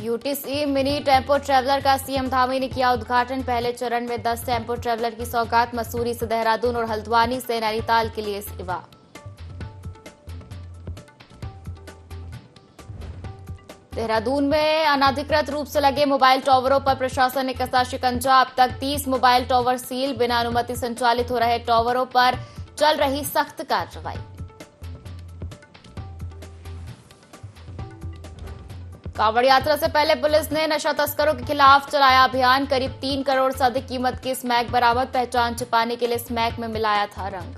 UTC mini tempo traveller का CM Dhami ने किया उद्घाटन। पहले चरण में 10 टेम्पो ट्रैवलर की सौगात। मसूरी से देहरादून और हल्द्वानी से नैनीताल के लिए सेवा। देहरादून में अनाधिकृत रूप से लगे मोबाइल टावरों पर प्रशासन ने कसा शिकंजा। अब तक 30 मोबाइल टावर सील। बिना अनुमति संचालित हो रहे टावरों पर चल रही सख्त कार्रवाई। कांवड़ यात्रा से पहले पुलिस ने नशा तस्करों के खिलाफ चलाया अभियान। करीब 3 करोड़ से अधिक कीमत की स्मैक बरामद। पहचान छिपाने के लिए स्मैक में मिलाया था रंग।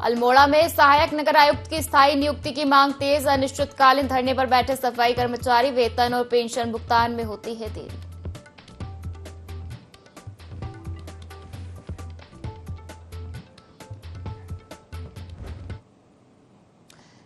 अल्मोड़ा में सहायक नगर आयुक्त की स्थायी नियुक्ति की मांग तेज। अनिश्चितकालीन धरने पर बैठे सफाई कर्मचारी। वेतन और पेंशन भुगतान में होती है देरी।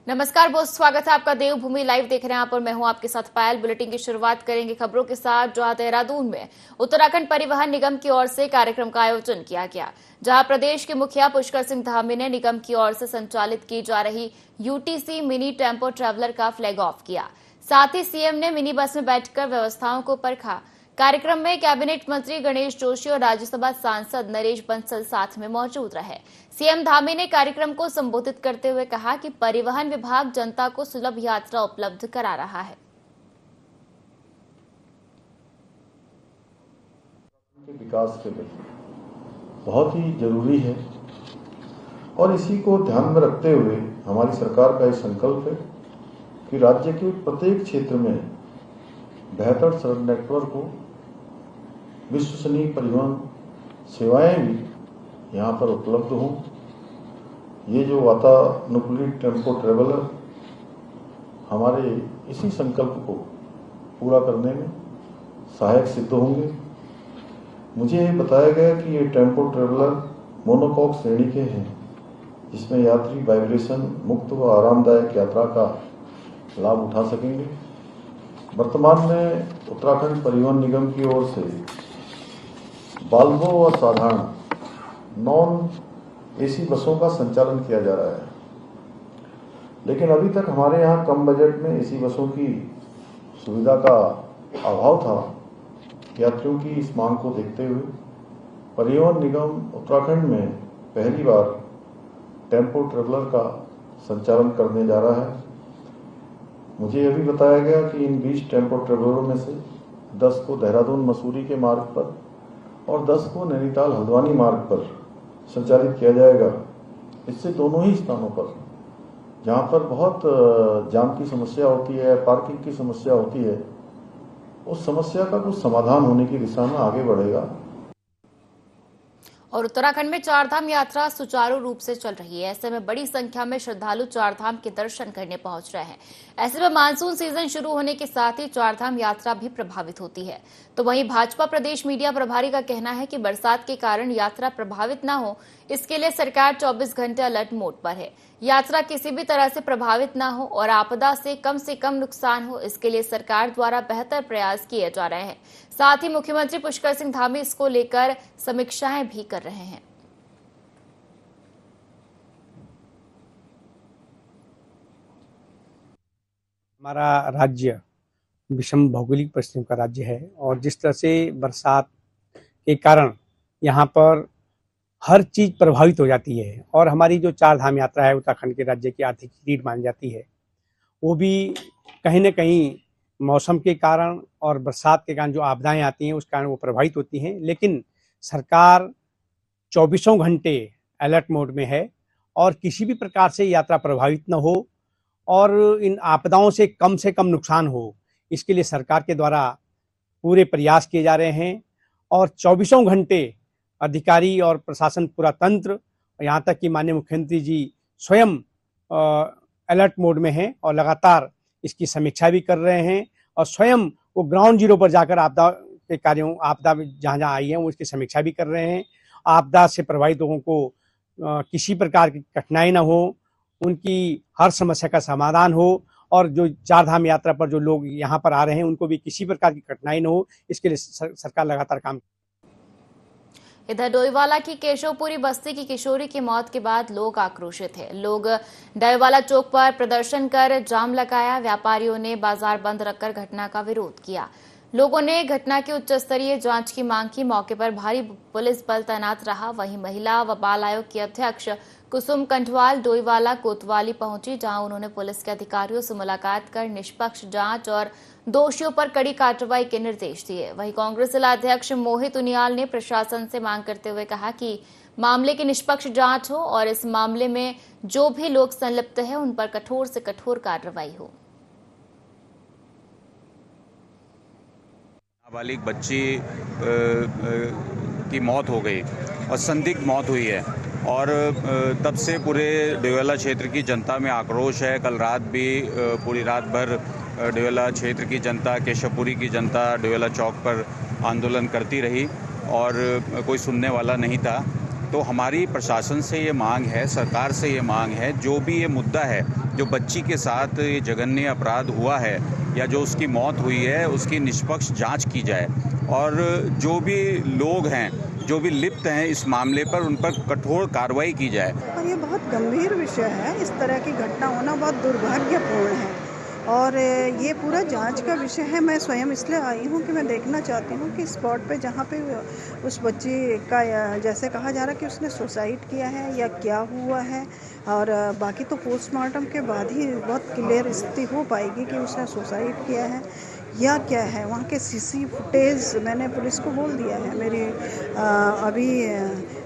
नमस्कार, बहुत स्वागत है आपका देवभूमि लाइव देख रहे हैं आप और मैं हूं आपके साथ पायल। बुलेटिन की शुरुआत करेंगे खबरों के साथ, जहां देहरादून में उत्तराखंड परिवहन निगम की ओर से कार्यक्रम का आयोजन किया गया, जहां प्रदेश के मुखिया पुष्कर सिंह धामी ने निगम की ओर से संचालित की जा रही यूटीसी मिनी टेम्पो ट्रैवलर का फ्लैग ऑफ किया। साथ ही सीएम ने मिनी बस में बैठकर व्यवस्थाओं को परखा। कार्यक्रम में कैबिनेट मंत्री गणेश जोशी और राज्यसभा सांसद नरेश बंसल साथ में मौजूद रहे। सीएम धामी ने कार्यक्रम को संबोधित करते हुए कहा कि परिवहन विभाग जनता को सुलभ यात्रा उपलब्ध करा रहा है। विकास के लिए बहुत ही जरूरी है और इसी को ध्यान में रखते हुए हमारी सरकार का ये संकल्प है कि राज्य के प्रत्येक क्षेत्र में बेहतर सड़क नेटवर्क हो, विश्वसनीय परिवहन सेवाएं भी यहाँ पर उपलब्ध हों। ये जो वातानुकूलित टेम्पो ट्रैवलर हमारे इसी संकल्प को पूरा करने में सहायक सिद्ध होंगे। मुझे ये बताया गया कि ये टेम्पो ट्रैवलर मोनोकॉक श्रेणी के हैं, जिसमें यात्री वाइब्रेशन मुक्त व आरामदायक यात्रा का लाभ उठा सकेंगे। वर्तमान में उत्तराखंड परिवहन निगम की ओर से वाल्वो और साधारण नॉन एसी बसों का संचालन किया जा रहा है, लेकिन अभी तक हमारे यहाँ कम बजट में एसी बसों की सुविधा का अभाव था। यात्रियों की इस मांग को देखते हुए परिवहन निगम उत्तराखंड में पहली बार टेम्पो ट्रैवलर का संचालन करने जा रहा है। मुझे यह भी बताया गया कि इन 20 टेम्पो ट्रैवलरों में से 10 को देहरादून मसूरी के मार्ग पर और 10 को नैनीताल हल्द्वानी मार्ग पर संचालित किया जाएगा। इससे दोनों ही स्थानों पर जहां पर बहुत जाम की समस्या होती है, पार्किंग की समस्या होती है, उस समस्या का कुछ समाधान होने की दिशा में आगे बढ़ेगा। और उत्तराखंड में चारधाम यात्रा सुचारू रूप से चल रही है। ऐसे में बड़ी संख्या में श्रद्धालु चारधाम के दर्शन करने पहुंच रहे हैं। ऐसे में मानसून सीजन शुरू होने के साथ ही चारधाम यात्रा भी प्रभावित होती है। तो वहीं भाजपा प्रदेश मीडिया प्रभारी का कहना है कि बरसात के कारण यात्रा प्रभावित न हो, इसके लिए सरकार 24 घंटे अलर्ट मोड पर है। यात्रा किसी भी तरह से प्रभावित न हो और आपदा से कम नुकसान हो, इसके लिए सरकार द्वारा बेहतर प्रयास किए जा रहे हैं। साथ ही मुख्यमंत्री पुष्कर सिंह धामी इसको लेकर समीक्षाएं भी कर रहे हैं। हमारा राज्य विषम भौगोलिक परिस्थितियों का राज्य है और जिस तरह से बरसात के कारण यहाँ पर हर चीज प्रभावित हो जाती है और हमारी जो चारधाम यात्रा है उत्तराखंड के राज्य की आर्थिक रीढ़ मानी जाती है, वो भी कहीं न कहीं मौसम के कारण और बरसात के कारण जो आपदाएं आती हैं उस कारण वो प्रभावित होती हैं। लेकिन सरकार 24 घंटे अलर्ट मोड में है और किसी भी प्रकार से यात्रा प्रभावित न हो और इन आपदाओं से कम नुकसान हो, इसके लिए सरकार के द्वारा पूरे प्रयास किए जा रहे हैं। और 24 घंटे अधिकारी और प्रशासन पूरा तंत्र, यहाँ तक कि माननीय मुख्यमंत्री जी स्वयं अलर्ट मोड में हैं और लगातार इसकी समीक्षा भी कर रहे हैं और स्वयं वो ग्राउंड जीरो पर जाकर आपदा के कार्यों, आपदा जहाँ जहाँ आई है वो इसकी समीक्षा भी कर रहे हैं। आपदा से प्रभावित लोगों को किसी प्रकार की कठिनाई न हो, उनकी हर समस्या का समाधान हो और जो चारधाम यात्रा पर जो लोग यहाँ पर आ रहे हैं उनको भी किसी प्रकार की कठिनाई न हो, इसके लिए सरकार लगातार काम। इधर डोईवाला की केशवपुरी बस्ती की किशोरी की मौत के बाद लोग आक्रोशित हैं। लोग डोईवाला चौक पर प्रदर्शन कर जाम लगाया। व्यापारियों ने बाजार बंद रखकर घटना का विरोध किया। लोगों ने घटना की उच्च स्तरीय जांच की मांग की। मौके पर भारी पुलिस बल तैनात रहा। वहीं महिला व बाल आयोग की अध्यक्ष कुसुम कंठवाल डोईवाला कोतवाली पहुंची, जहां उन्होंने पुलिस के अधिकारियों से मुलाकात कर निष्पक्ष जांच और दोषियों पर कड़ी कार्रवाई के निर्देश दिए। वहीं कांग्रेस जिला अध्यक्ष मोहित उनियाल ने प्रशासन से मांग करते हुए कहा कि मामले की निष्पक्ष जांच हो और इस मामले में जो भी लोग संलिप्त हैं उन पर कठोर से कठोर कार्रवाई हो। नाबालिग बच्ची की मौत हो गई और संदिग्ध मौत हुई है और तब से पूरे डोईवाला क्षेत्र की जनता में आक्रोश है। कल रात भी पूरी रात भर डोईवाला क्षेत्र की जनता, केशवपुरी की जनता डोईवाला चौक पर आंदोलन करती रही और कोई सुनने वाला नहीं था। तो हमारी प्रशासन से ये मांग है, सरकार से ये मांग है, जो भी ये मुद्दा है, जो बच्ची के साथ ये जघन्य अपराध हुआ है या जो उसकी मौत हुई है, उसकी निष्पक्ष जांच की जाए और जो भी लोग हैं, जो भी लिप्त हैं इस मामले पर, उन पर कठोर कार्रवाई की जाए। और ये बहुत गंभीर विषय है। इस तरह की घटना होना बहुत दुर्भाग्यपूर्ण है और ये पूरा जांच का विषय है। मैं स्वयं इसलिए आई हूँ कि मैं देखना चाहती हूँ कि स्पॉट पे जहाँ पे उस बच्ची का जैसे कहा जा रहा है कि उसने सुसाइड किया है या क्या हुआ है, और बाकी तो पोस्टमार्टम के बाद ही बहुत क्लियर स्थिति हो पाएगी कि उसने सुसाइड किया है या क्या है। वहाँ के सीसी फुटेज मैंने पुलिस को बोल दिया है। मेरी अभी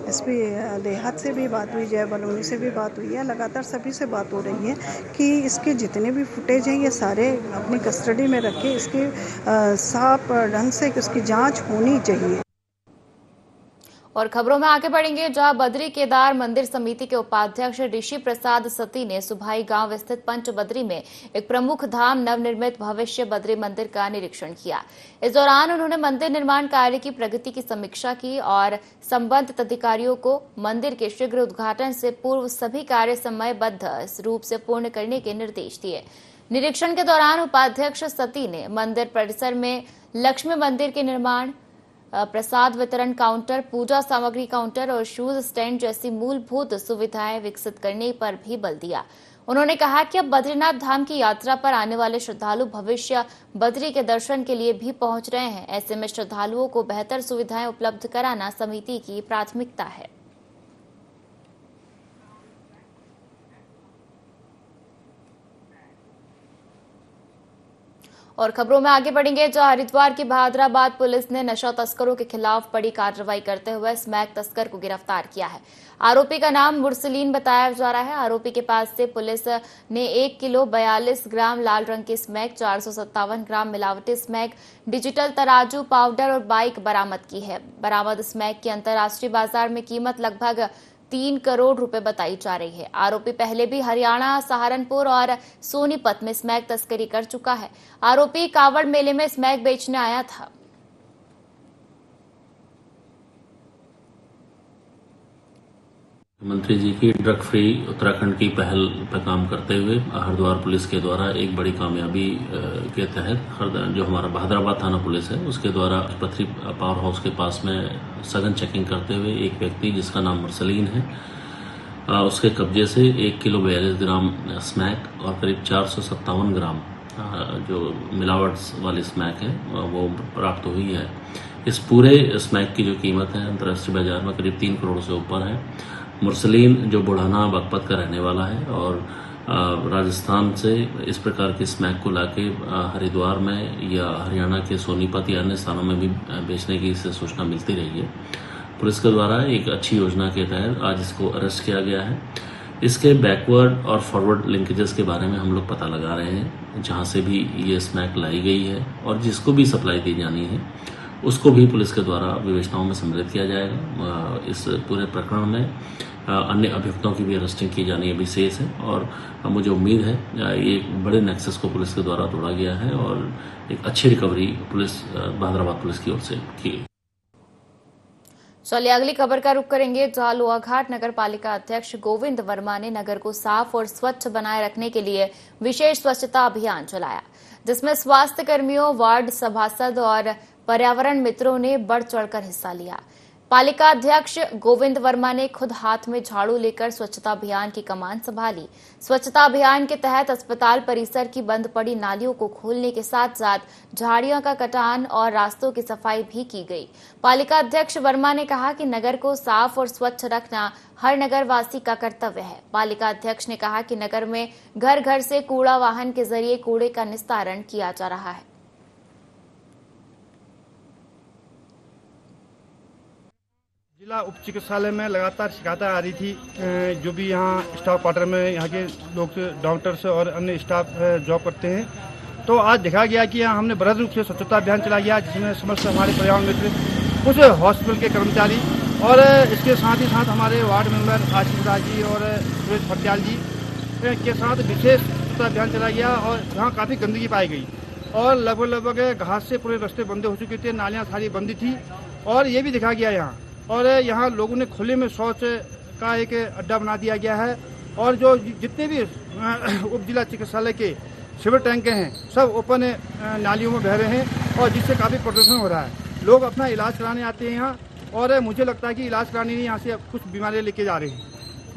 एसपी देहात से भी बात हुई, जय बलूनी से भी बात हुई है, लगातार सभी से बात हो रही है कि इसके जितने भी फुटेज हैं ये सारे अपनी कस्टडी में रखे, इसकी साफ ढंग से उसकी जांच होनी चाहिए। और खबरों में आगे बढ़ेंगे, जहां बद्री केदार मंदिर समिति के उपाध्यक्ष ऋषि प्रसाद सती ने सुभाई गांव स्थित पंच बद्री में एक प्रमुख धाम नवनिर्मित भविष्य बद्री मंदिर का निरीक्षण किया। इस दौरान उन्होंने मंदिर निर्माण कार्य की प्रगति की समीक्षा की और संबंधित अधिकारियों को मंदिर के शीघ्र उद्घाटन से पूर्व सभी कार्य समयबद्ध रूप से पूर्ण करने के निर्देश दिए। निरीक्षण के दौरान उपाध्यक्ष सती ने मंदिर परिसर में लक्ष्मी मंदिर के निर्माण, प्रसाद वितरण काउंटर, पूजा सामग्री काउंटर और शूज स्टैंड जैसी मूलभूत सुविधाएं विकसित करने पर भी बल दिया। उन्होंने कहा कि अब बद्रीनाथ धाम की यात्रा पर आने वाले श्रद्धालु भविष्य बद्री के दर्शन के लिए भी पहुंच रहे हैं। ऐसे में श्रद्धालुओं को बेहतर सुविधाएं उपलब्ध कराना समिति की प्राथमिकता है। और खबरों में आगे बढ़ेंगे, जहां हरिद्वार की बहादुराबाद पुलिस ने नशा तस्करों के खिलाफ बड़ी कार्रवाई करते हुए स्मैक तस्कर को गिरफ्तार किया है। आरोपी का नाम मुरसलीन बताया जा रहा है। आरोपी के पास से पुलिस ने 1 किलो 42 ग्राम लाल रंग की स्मैक, 457 ग्राम मिलावटी स्मैक, डिजिटल तराजू, पाउडर और बाइक बरामद की है। बरामद स्मैक की अंतर्राष्ट्रीय बाजार में कीमत लगभग 3 करोड़ रुपए बताई जा रही है। आरोपी पहले भी हरियाणा, सहारनपुर और सोनीपत में स्मैक तस्करी कर चुका है। आरोपी कावड़ मेले में स्मैक बेचने आया था। मंत्री जी की ड्रग फ्री उत्तराखंड की पहल पर काम करते हुए हरिद्वार पुलिस के द्वारा एक बड़ी कामयाबी के तहत जो हमारा बहादुराबाद थाना पुलिस है उसके द्वारा पथरी पावर हाउस के पास में सघन चेकिंग करते हुए एक व्यक्ति जिसका नाम मुरसलीन है उसके कब्जे से 1 किलो 42 ग्राम स्मैक और करीब 457 ग्राम जो मिलावट वाली स्मैक है वो प्राप्त हुई है। इस पूरे स्मैक की जो कीमत है अंतर्राष्ट्रीय बाजार में करीब 3 करोड़ से ऊपर है। मुरसलीन जो बुढ़ाना बागपत का रहने वाला है और राजस्थान से इस प्रकार की स्मैक को लाके हरिद्वार में या हरियाणा के सोनीपत या अन्य स्थानों में भी बेचने की इससे सूचना मिलती रही है। पुलिस के द्वारा एक अच्छी योजना के तहत आज इसको अरेस्ट किया गया है। इसके बैकवर्ड और फॉरवर्ड लिंकेजेस के बारे में हम लोग पता लगा रहे हैं, जहां से भी ये स्मैक लाई गई है और जिसको भी सप्लाई दी जानी है उसको भी पुलिस के द्वारा विवेचनाओं में सम्मिलित किया जाएगा। इस पूरे प्रकरण में अन्य अभियुक्तों की भी अरेस्टिंग की जानी अभी शेष है और मुझे उम्मीद है ये एक बड़े नेक्सस को पुलिस के द्वारा तोड़ा गया है और एक अच्छी रिकवरी पुलिस बहादुराबाद पुलिस की ओर से की गई। चलिए अगली खबर का रुख करेंगे, जहां लोहाघाट नगर पालिका अध्यक्ष गोविंद वर्मा ने नगर को साफ और स्वच्छ बनाए रखने के लिए विशेष स्वच्छता अभियान चलाया, जिसमें स्वास्थ्य कर्मियों, वार्ड सभासद और पर्यावरण मित्रों ने बढ़ चढ़कर हिस्सा लिया। पालिका अध्यक्ष गोविंद वर्मा ने खुद हाथ में झाड़ू लेकर स्वच्छता अभियान की कमान संभाली। स्वच्छता अभियान के तहत अस्पताल परिसर की बंद पड़ी नालियों को खोलने के साथ साथ झाड़ियों का कटान और रास्तों की सफाई भी की गई। पालिका अध्यक्ष वर्मा ने कहा कि नगर को साफ और स्वच्छ रखना हर नगर वासी का कर्तव्य है। पालिका अध्यक्ष ने कहा कि नगर में घर घर से कूड़ा वाहन के जरिए कूड़े का निस्तारण किया जा रहा है। जिला उप चिकित्सालय में लगातार शिकायतें आ रही थी। जो भी यहाँ स्टाफ क्वार्टर में यहाँ के लोग डॉक्टर्स और अन्य स्टाफ जॉब करते हैं, तो आज देखा गया कि यहाँ हमने बृहद रूप से स्वच्छता अभियान चलाया गया, जिसमें समस्त हमारे पर्यावरण मित्र, कुछ हॉस्पिटल के कर्मचारी और इसके साथ ही साथ हमारे वार्ड मेंबर आशीष राज जी और सुरेश फटियाल जी के साथ विशेष स्वच्छता अभियान चलाया गया। और यहाँ काफ़ी गंदगी पाई गई और लगभग घास से पूरे रास्ते बंदे हो चुके थे, नालियाँ सारी बंदी थी। और ये भी देखा गया यहाँ, और यहाँ लोगों ने खुले में शौच का एक अड्डा बना दिया गया है। और जो जितने भी उप जिला चिकित्सालय के सीवर टैंक हैं, सब ओपन नालियों में बह रहे हैं और जिससे काफ़ी प्रदूषण हो रहा है। लोग अपना इलाज कराने आते हैं यहाँ, और मुझे लगता है कि इलाज कराने नहीं, यहाँ से कुछ बीमारियाँ लेके जा रहे हैं।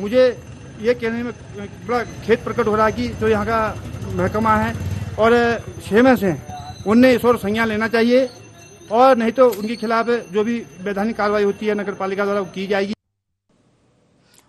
मुझे ये कहने में बड़ा खेद प्रकट हो रहा है कि जो यहाँ का महकमा है और CMS हैं, उनने इस और संज्ञान लेना चाहिए, और नहीं तो उनके खिलाफ जो भी वैधानिक कार्रवाई होती है नगर पालिका द्वारा की जाएगी।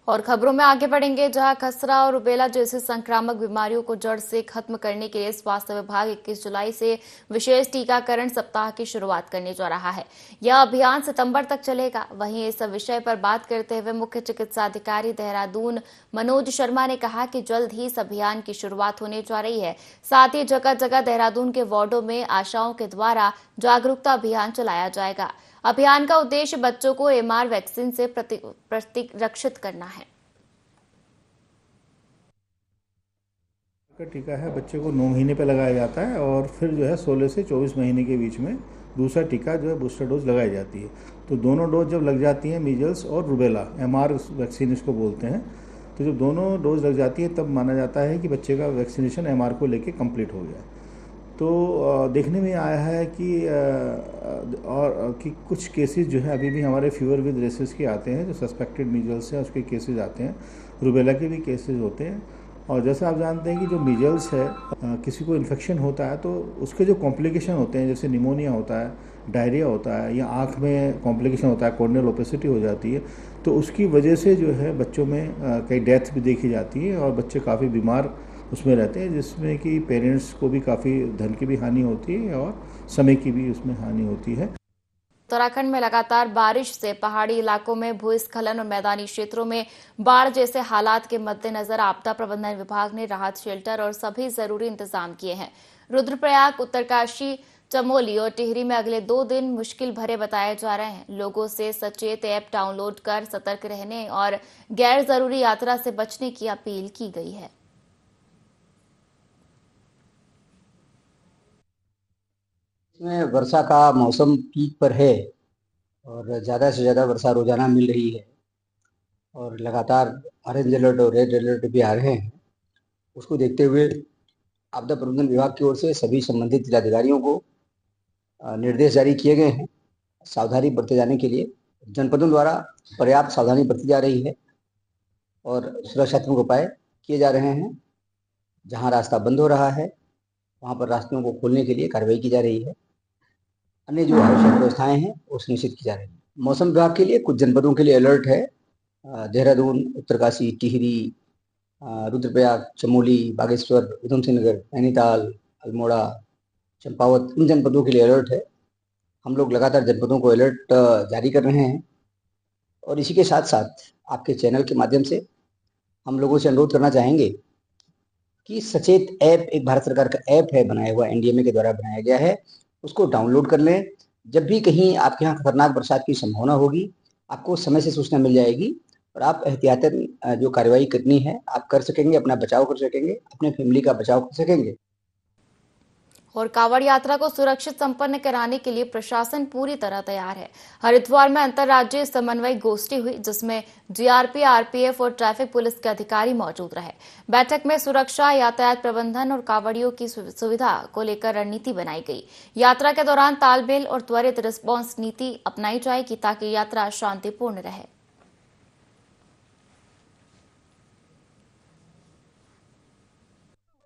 और खबरों में आगे बढ़ेंगे, जहां खसरा और रुबेला जैसी संक्रामक बीमारियों को जड़ से खत्म करने के लिए स्वास्थ्य विभाग 21 जुलाई से विशेष टीकाकरण सप्ताह की शुरुआत करने जा रहा है। यह अभियान सितंबर तक चलेगा। वहीं इस विषय पर बात करते हुए मुख्य चिकित्सा अधिकारी देहरादून मनोज शर्मा ने कहा कि जल्द ही इस अभियान की शुरुआत होने जा रही है। साथ ही जगह जगह देहरादून के वार्डों में आशाओं के द्वारा जागरूकता अभियान चलाया जाएगा। अभियान का उद्देश्य बच्चों को MR वैक्सीन से प्रतिरक्षित करना है। टीका है, बच्चे को 9 महीने पे लगाया जाता है और फिर जो है 16 से 24 महीने के बीच में दूसरा टीका जो है बूस्टर डोज लगाई जाती है। तो दोनों डोज जब लग जाती हैं, मीजल्स और रुबेला, MR वैक्सीन इसको बोलते हैं, तो जब दोनों डोज लग जाती है तब माना जाता है कि बच्चे का वैक्सीनेशन MR को लेके कंप्लीट हो गया। तो देखने में आया है कि कुछ केसेस जो है अभी भी हमारे फीवर विद रेसेस के आते हैं, जो सस्पेक्टेड मीजल्स हैं उसके केसेस आते हैं, रुबेला के भी केसेस होते हैं। और जैसे आप जानते हैं कि जो मीजल्स है, किसी को इन्फेक्शन होता है तो उसके जो कॉम्प्लिकेशन होते हैं, जैसे निमोनिया होता है, डायरिया होता है, या आँख में कॉम्प्लिकेशन होता है, कॉर्नियल ओपेसिटी हो जाती है, तो उसकी वजह से जो है बच्चों में कई डेथ भी देखी जाती है और बच्चे काफ़ी बीमार उसमें रहते हैं, जिसमें कि पेरेंट्स को भी काफ़ी धन की भी हानि होती है और समय की भी उसमें हानि होती है। उत्तराखंड में लगातार बारिश से पहाड़ी इलाकों में भूस्खलन और मैदानी क्षेत्रों में बाढ़ जैसे हालात के मद्देनजर आपदा प्रबंधन विभाग ने राहत शेल्टर और सभी जरूरी इंतजाम किए हैं। रुद्रप्रयाग, उत्तरकाशी, चमोली और टिहरी में अगले 2 दिन मुश्किल भरे बताए जा रहे हैं। लोगों से सचेत ऐप डाउनलोड कर सतर्क रहने और गैर जरूरी यात्रा से बचने की अपील की गई है। इसमें वर्षा का मौसम पीक पर है और ज़्यादा से ज़्यादा वर्षा रोजाना मिल रही है और लगातार ऑरेंज अलर्ट और रेड अलर्ट भी आ रहे हैं। उसको देखते हुए आपदा प्रबंधन विभाग की ओर से सभी संबंधित जिलाधिकारियों को निर्देश जारी किए गए हैं सावधानी बरते जाने के लिए। जनपदों द्वारा पर्याप्त सावधानी बरती जा रही है और सुरक्षात्मक उपाय किए जा रहे हैं। जहां रास्ता बंद हो रहा है वहां पर रास्तों को खोलने के लिए कार्रवाई की जा रही है। अन्य जो आवश्यक व्यवस्थाएं हैं वो सुनिश्चित की जा रही है। मौसम विभाग के लिए कुछ जनपदों के लिए अलर्ट है। देहरादून, उत्तरकाशी, टिहरी, रुद्रप्रयाग, चमोली, बागेश्वर, उधम सिंह नगर, नैनीताल, अल्मोड़ा, चंपावत, इन जनपदों के लिए अलर्ट है। हम लोग लगातार जनपदों को अलर्ट जारी कर रहे हैं और इसी के साथ साथ आपके चैनल के माध्यम से हम लोगों से अनुरोध करना चाहेंगे कि सचेत ऐप, एक भारत सरकार का ऐप है बनाया हुआ, NDMA के द्वारा बनाया गया है, उसको डाउनलोड कर लें। जब भी कहीं आपके यहाँ खतरनाक बरसात की संभावना होगी आपको समय से सूचना मिल जाएगी और आप एहतियातन जो कार्रवाई करनी है आप कर सकेंगे, अपना बचाव कर सकेंगे, अपने फैमिली का बचाव कर सकेंगे। और कांवड़ यात्रा को सुरक्षित संपन्न कराने के लिए प्रशासन पूरी तरह तैयार है। हरिद्वार में अंतर्राज्यीय समन्वय गोष्ठी हुई, जिसमें जीआरपी, आरपीएफ और ट्रैफिक पुलिस के अधिकारी मौजूद रहे। बैठक में सुरक्षा, यातायात प्रबंधन और कांवड़ियों की सुविधा को लेकर रणनीति बनाई गई। यात्रा के दौरान तालमेल और त्वरित रिस्पांस नीति अपनाई जाएगी ताकि यात्रा शांतिपूर्ण रहे।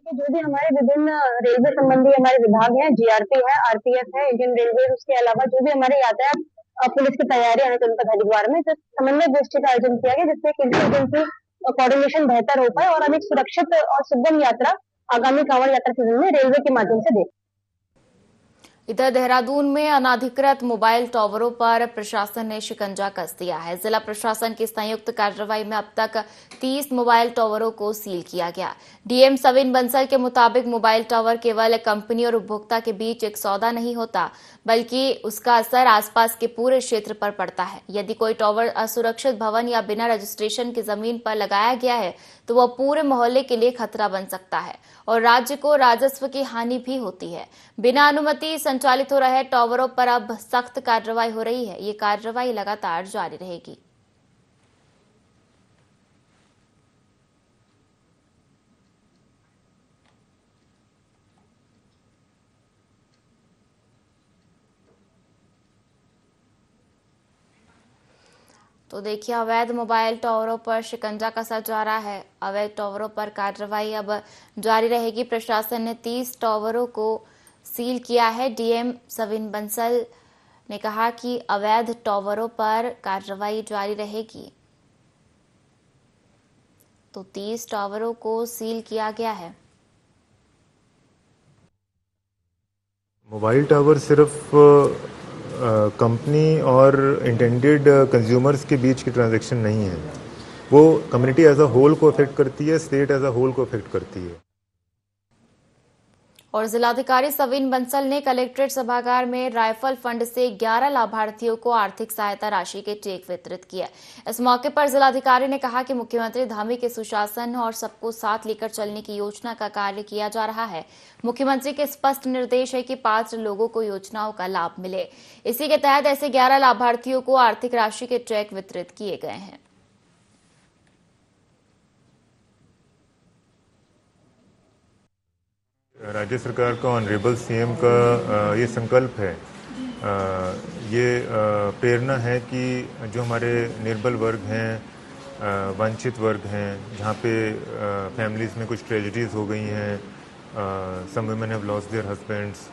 जो भी हमारे विभिन्न रेलवे संबंधी हमारे विभाग हैं, जीआरपी है, आरपीएफ है, इंडियन रेलवे, उसके अलावा जो भी हमारे यातायात पुलिस की तैयारियां हैं जनपद हरिद्वार में, समन्वय गोष्ठी का आयोजन किया गया, जिससे इंटर एजेंसी कोऑर्डिनेशन बेहतर हो पाए और हम एक सुरक्षित और सुगम यात्रा आगामी कांवड़ यात्रा सीजन में रेलवे के माध्यम से दें। इधर देहरादून में अनाधिकृत मोबाइल टावरों पर प्रशासन ने शिकंजा कस दिया है। जिला प्रशासन की संयुक्त कार्रवाई में अब तक 30 मोबाइल टावरों को सील किया गया। डीएम सविन बंसल के मुताबिक मोबाइल टावर केवल कंपनी और उपभोक्ता के बीच एक सौदा नहीं होता, बल्कि उसका असर आसपास के पूरे क्षेत्र पर पड़ता है। यदि कोई टावर असुरक्षित भवन या बिना रजिस्ट्रेशन की जमीन पर लगाया गया है तो वह पूरे मोहल्ले के लिए खतरा बन सकता है और राज्य को राजस्व की हानि भी होती है। बिना अनुमति संचालित हो रहे टावरों पर अब सख्त कार्रवाई हो रही है। ये कार्रवाई लगातार जारी रहेगी। तो देखिए, अवैध मोबाइल टावरों पर शिकंजा कसा जा रहा है। अवैध टावरों पर कार्रवाई अब जारी रहेगी। प्रशासन ने 30 टावरों को सील किया है। डीएम सविन बंसल ने कहा कि अवैध टावरों पर कार्रवाई जारी रहेगी। तो 30 टावरों को सील किया गया है। मोबाइल टावर सिर्फ कंपनी और इंटेंडेड कंज्यूमर्स के बीच की ट्रांजैक्शन नहीं है, वो कम्युनिटी एज अ होल को अफेक्ट करती है, स्टेट एज अ होल को अफेक्ट करती है। और जिलाधिकारी सविन बंसल ने कलेक्ट्रेट सभागार में राइफल फंड से 11 लाभार्थियों को आर्थिक सहायता राशि के चेक वितरित किए। इस मौके पर जिलाधिकारी ने कहा कि मुख्यमंत्री धामी के सुशासन और सबको साथ लेकर चलने की योजना का कार्य किया जा रहा है। मुख्यमंत्री के स्पष्ट निर्देश है कि पात्र लोगों को योजनाओं का लाभ मिले। इसी के तहत ऐसे 11 लाभार्थियों को आर्थिक राशि के चेक वितरित किए गए हैं। राज्य सरकार का, ऑनरेबल सीएम का ये संकल्प है, ये प्रेरणा है कि जो हमारे निर्बल वर्ग हैं, वंचित वर्ग हैं, जहाँ पे फैमिलीज़ में कुछ ट्रेजेडीज़ हो गई हैं, some women have lost their husbands,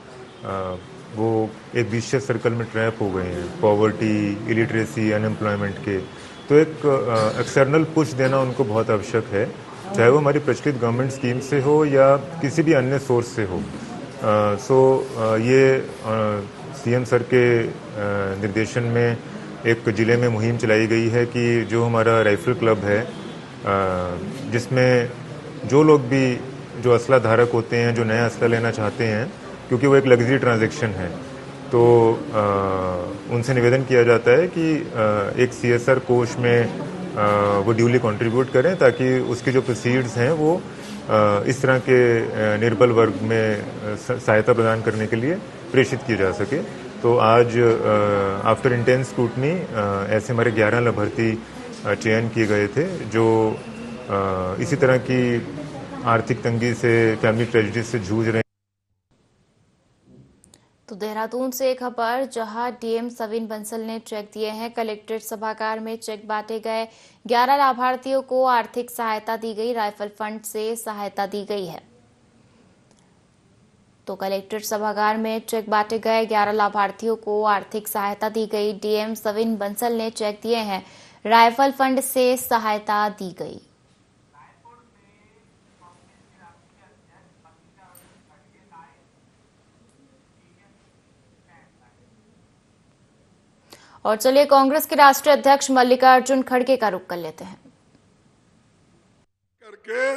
वो एक विशियस सर्कल में ट्रैप हो गए हैं, पॉवर्टी, इलिटरेसी, अनएम्प्लॉयमेंट के। तो एक एक्सटर्नल पुश देना उनको बहुत आवश्यक है, चाहे वो हमारी प्रचलित गवर्नमेंट स्कीम से हो या किसी भी अन्य सोर्स से हो। ये सीएम सर के निर्देशन में एक जिले में मुहिम चलाई गई है कि जो हमारा राइफल क्लब है, जिसमें जो लोग भी जो असला धारक होते हैं, जो नया असला लेना चाहते हैं, क्योंकि वो एक लग्जरी ट्रांजैक्शन है, तो उनसे निवेदन किया जाता है कि एक सीएसआर कोष में वो ड्यूली कंट्रीब्यूट करें ताकि उसके जो प्रोसीड्स हैं वो इस तरह के निर्बल वर्ग में सहायता प्रदान करने के लिए प्रेषित किए जा सके। तो आज आफ्टर इंटेंस स्क्रूटनी ऐसे हमारे 11 लाभार्थी चयन किए गए थे जो इसी तरह की आर्थिक तंगी से, फैमिली ट्रेजेडी से जूझ रहे हैं। तो देहरादून से एक खबर, जहां डीएम सविन बंसल ने चेक दिए हैं। कलेक्ट्रेट सभागार में चेक बांटे गए। 11 लाभार्थियों को आर्थिक सहायता दी गई, राइफल फंड से सहायता दी गई है। तो कलेक्ट्रेट सभागार में चेक बांटे गए, 11 लाभार्थियों को आर्थिक सहायता दी गई। डीएम सविन बंसल ने चेक दिए हैं, राइफल फंड से सहायता दी गई। और चलिए कांग्रेस के राष्ट्रीय अध्यक्ष मल्लिकार्जुन खड़गे का रुख कर लेते हैं। करके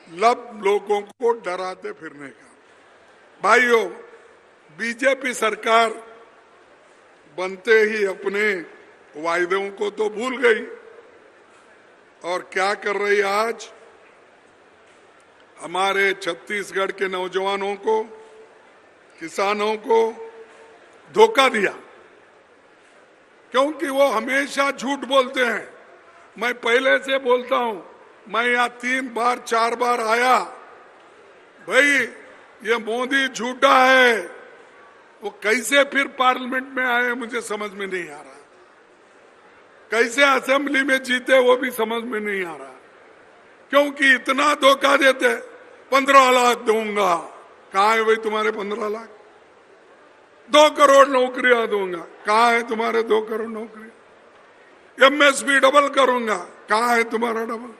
लब लोगों को डराते फिरने का। भाइयों, बीजेपी सरकार बनते ही अपने वायदों को तो भूल गई और क्या कर रही आज? हमारे छत्तीसगढ़ के नौजवानों को, किसानों को धोखा दिया, क्योंकि वो हमेशा झूठ बोलते हैं। मैं पहले से बोलता हूं, मैं यहाँ 3 बार 4 बार आया, भाई ये मोदी झूठा है। वो कैसे फिर पार्लियामेंट में आए मुझे समझ में नहीं आ रहा, कैसे असेंबली में जीते वो भी समझ में नहीं आ रहा, क्योंकि इतना धोखा देते। 15 लाख दूंगा, कहाँ है भाई तुम्हारे 15 लाख? 2 करोड़ नौकरियां दूंगा, कहाँ है तुम्हारे 2 करोड़ नौकरियां? MSP डबल करूंगा, कहाँ है तुम्हारा डबल?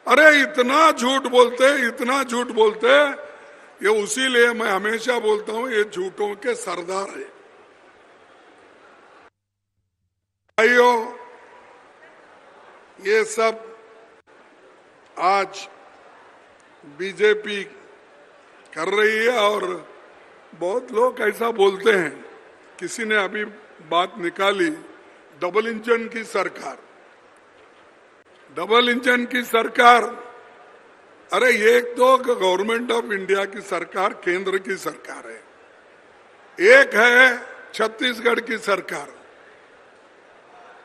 अरे इतना झूठ बोलते, इतना झूठ बोलते। ये उसीलिए मैं हमेशा बोलता हूं, ये झूठों के सरदार है। भाइयों, ये सब आज बीजेपी कर रही है और बहुत लोग ऐसा बोलते हैं। किसी ने अभी बात निकाली, डबल इंजन की सरकार, डबल इंजन की सरकार। अरे एक तो गवर्नमेंट ऑफ इंडिया की सरकार केंद्र की सरकार है, एक है छत्तीसगढ़ की सरकार।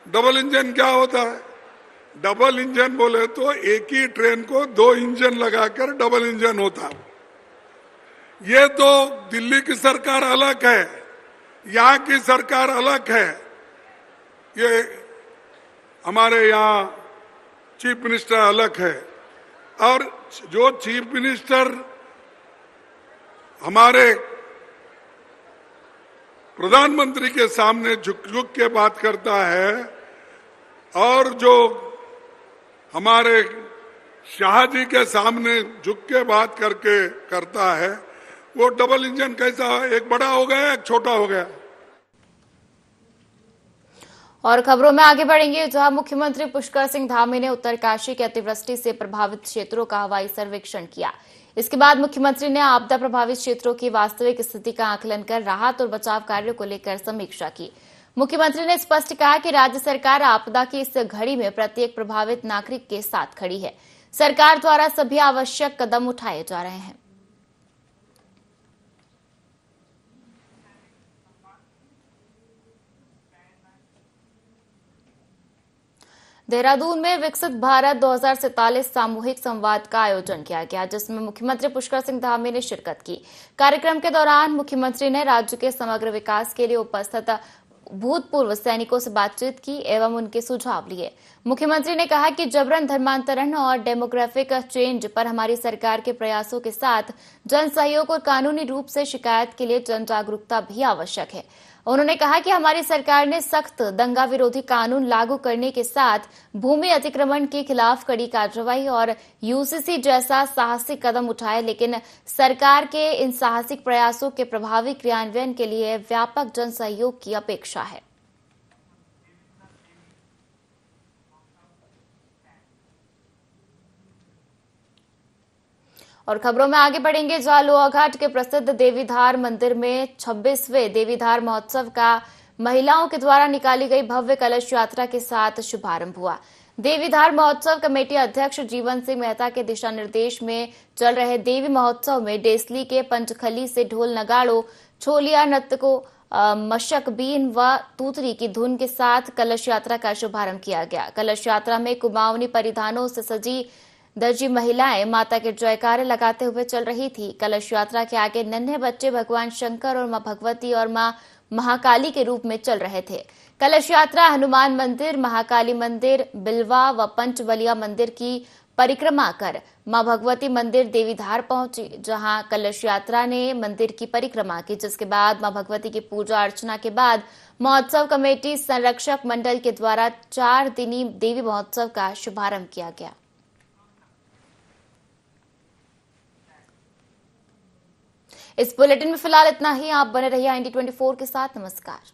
डबल इंजन क्या होता है? डबल इंजन बोले तो एक ही ट्रेन को 2 इंजन लगाकर डबल इंजन होता है। ये तो दिल्ली की सरकार अलग है, यहाँ की सरकार अलग है। ये हमारे यहाँ चीफ मिनिस्टर अलग है, और जो चीफ मिनिस्टर हमारे प्रधानमंत्री के सामने झुक झुक के बात करता है, और जो हमारे शाह जी के सामने झुक के बात करके करता है, वो डबल इंजन कैसा? एक बड़ा हो गया, एक छोटा हो गया। और खबरों में आगे बढ़ेंगे, जहां मुख्यमंत्री पुष्कर सिंह धामी ने उत्तरकाशी के अतिवृष्टि से प्रभावित क्षेत्रों का हवाई सर्वेक्षण किया। इसके बाद मुख्यमंत्री ने आपदा प्रभावित क्षेत्रों की वास्तविक स्थिति का आकलन कर राहत और बचाव कार्यों को लेकर समीक्षा की। मुख्यमंत्री ने स्पष्ट कहा कि राज्य सरकार आपदा की इस घड़ी में प्रत्येक प्रभावित नागरिक के साथ खड़ी है। सरकार द्वारा सभी आवश्यक कदम उठाए जा रहे हैं। देहरादून में विकसित भारत 2047 सामूहिक संवाद का आयोजन किया गया, जिसमें मुख्यमंत्री पुष्कर सिंह धामी ने शिरकत की। कार्यक्रम के दौरान मुख्यमंत्री ने राज्य के समग्र विकास के लिए उपस्थित भूतपूर्व सैनिकों से बातचीत की एवं उनके सुझाव लिए। मुख्यमंत्री ने कहा कि जबरन धर्मांतरण और डेमोग्राफिक चेंज पर हमारी सरकार के प्रयासों के साथ जन सहयोग और कानूनी रूप से शिकायत के लिए जन जागरूकता भी आवश्यक है। उन्होंने कहा कि हमारी सरकार ने सख्त दंगा विरोधी कानून लागू करने के साथ भूमि अतिक्रमण के खिलाफ कड़ी कार्रवाई और यूसीसी जैसा साहसिक कदम उठाए, लेकिन सरकार के इन साहसिक प्रयासों के प्रभावी क्रियान्वयन के लिए व्यापक जन सहयोग की अपेक्षा है। और खबरों में आगे बढ़ेंगे, जहां लोहाघाट के प्रसिद्ध देवीधार मंदिर में 26वें देवीधार महोत्सव का महिलाओं के द्वारा निकाली गई भव्य कलश यात्रा के साथ शुभारंभ हुआ। देवीधार महोत्सव कमेटी अध्यक्ष जीवन सिंह मेहता के दिशा निर्देश में चल रहे देवी महोत्सव में डेसली के पंचखली से ढोल नगाड़ों, छोलिया नर्तकों, मशक बीन व तूतरी की धुन के साथ कलश यात्रा का शुभारंभ किया गया। कलश यात्रा में कुमाऊनी परिधानों से सजी दर्जी महिलाएं माता के जयकारे लगाते हुए चल रही थी। कलश यात्रा के आगे नन्हे बच्चे भगवान शंकर और मां भगवती और मां महाकाली के रूप में चल रहे थे। कलश यात्रा हनुमान मंदिर, महाकाली मंदिर, बिलवा व पंचबलिया मंदिर की परिक्रमा कर मां भगवती मंदिर देवीधार पहुंची, जहां कलश यात्रा ने मंदिर की परिक्रमा की, जिसके बाद मां भगवती की पूजा अर्चना के बाद महोत्सव कमेटी संरक्षक मंडल के द्वारा 4 दिनी देवी महोत्सव का शुभारंभ किया गया। इस बुलेटिन में फिलहाल इतना ही। आप बने रहिए IND24 के साथ। नमस्कार।